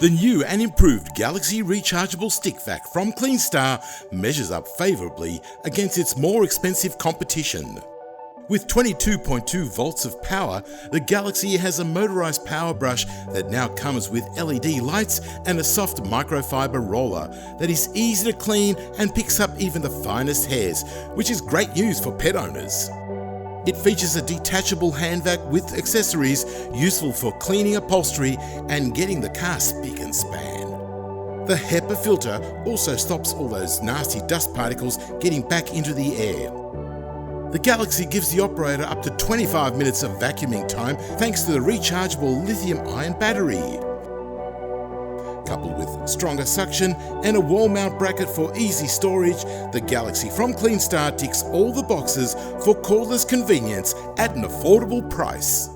The new and improved Galaxy Rechargeable Stickvac from Cleanstar measures up favourably against its more expensive competition. With 22.2 volts of power, the Galaxy has a motorised power brush that now comes with LED lights and a soft microfibre roller that is easy to clean and picks up even the finest hairs, which is great news for pet owners. It features a detachable handvac with accessories useful for cleaning upholstery and getting the car spick and span. The HEPA filter also stops all those nasty dust particles getting back into the air. The Galaxy gives the operator up to 25 minutes of vacuuming time thanks to the rechargeable lithium-ion battery. Coupled with stronger suction and a wall mount bracket for easy storage, the Galaxy from Cleanstar ticks all the boxes for cordless convenience at an affordable price.